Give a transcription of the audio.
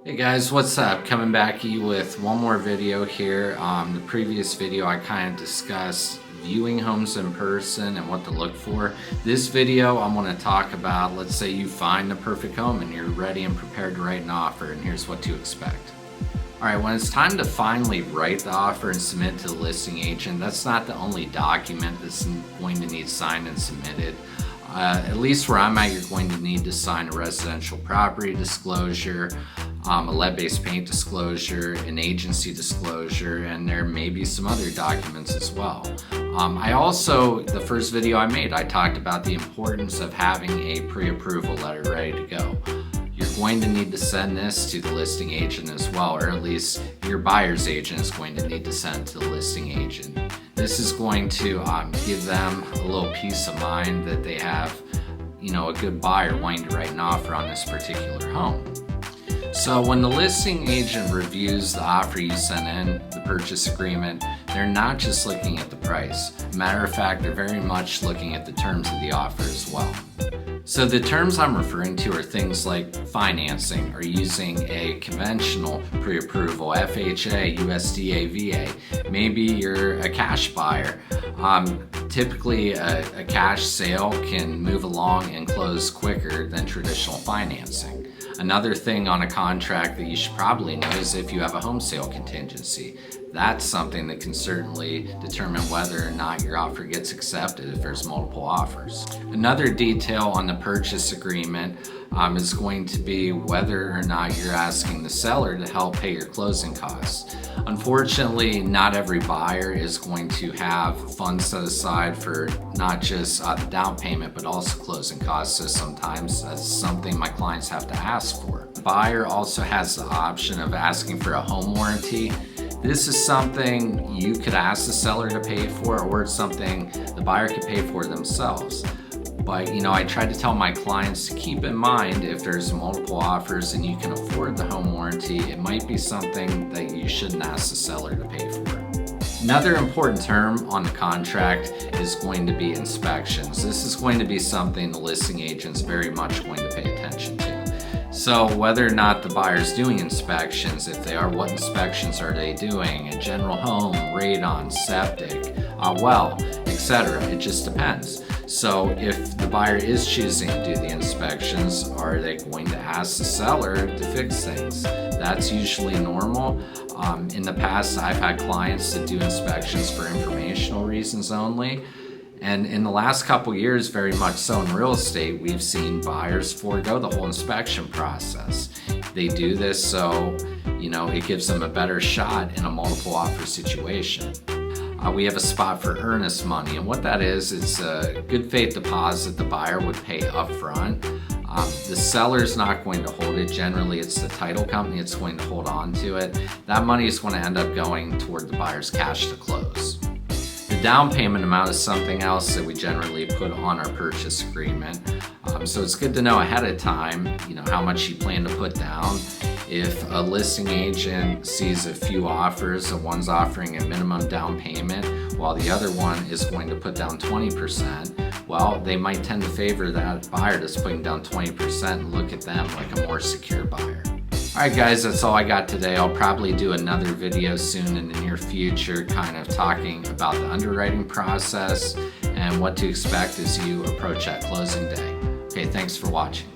Hey guys, what's up? Coming back at you with one more video here. The previous video I kind of discussed viewing homes in person and what to look for. This video I'm going to talk about, let's say you find the perfect home and you're ready and prepared to write an offer, and here's what to expect. Alright, when it's time to finally write the offer and submit to the listing agent, that's not the only document that's going to need signed and submitted. At least where I'm at, you're going to need to sign a residential property disclosure, a lead-based paint disclosure, an agency disclosure, and there may be some other documents as well. The first video I made, I talked about the importance of having a pre-approval letter ready to go. You're going to need to send this to the listing agent as well, or at least your buyer's agent is going to need to send it to the listing agent. This is going to give them a little peace of mind that they have, a good buyer wanting to write an offer on this particular home. So when the listing agent reviews the offer you sent in, the purchase agreement, they're not just looking at the price. Matter of fact, they're very much looking at the terms of the offer as well. So the terms I'm referring to are things like financing, or using a conventional pre-approval, FHA, USDA, VA. Maybe you're a cash buyer. Typically a cash sale can move along and close quicker than traditional financing. Another thing on a contract that you should probably know is if you have a home sale contingency. That's something that can certainly determine whether or not your offer gets accepted if there's multiple offers. Another detail on the purchase agreement is going to be whether or not you're asking the seller to help pay your closing costs. Unfortunately, not every buyer is going to have funds set aside for not just the down payment, but also closing costs. So sometimes that's something my clients have to ask for. The buyer also has the option of asking for a home warranty. This is something you could ask the seller to pay for, or it's something the buyer could pay for themselves. But I try to tell my clients to keep in mind, if there's multiple offers and you can afford the home warranty, it might be something that you shouldn't ask the seller to pay for. Another important term on the contract is going to be inspections. This is going to be something the listing agent's very much going to pay attention to. So whether or not the buyer's doing inspections, if they are, what inspections are they doing? A general home, radon, septic, well, etc. It just depends. So if the buyer is choosing to do the inspections, are they going to ask the seller to fix things? That's usually normal. In the past, I've had clients that do inspections for informational reasons only. And in the last couple years, very much so in real estate, we've seen buyers forego the whole inspection process. They do this so, it gives them a better shot in a multiple offer situation. We have a spot for earnest money, and what that is, it's a good faith deposit the buyer would pay upfront. The seller's not going to hold it. Generally, it's the title company that's going to hold on to it. That money is going to end up going toward the buyer's cash to close. The down payment amount is something else that we generally put on our purchase agreement. So it's good to know ahead of time, how much you plan to put down. If a listing agent sees a few offers, and one's offering a minimum down payment while the other one is going to put down 20%, well, they might tend to favor that buyer that's putting down 20% and look at them like a more secure buyer. Alright guys, that's all I got today. I'll probably do another video soon in the near future, kind of talking about the underwriting process and what to expect as you approach that closing day. Okay, thanks for watching.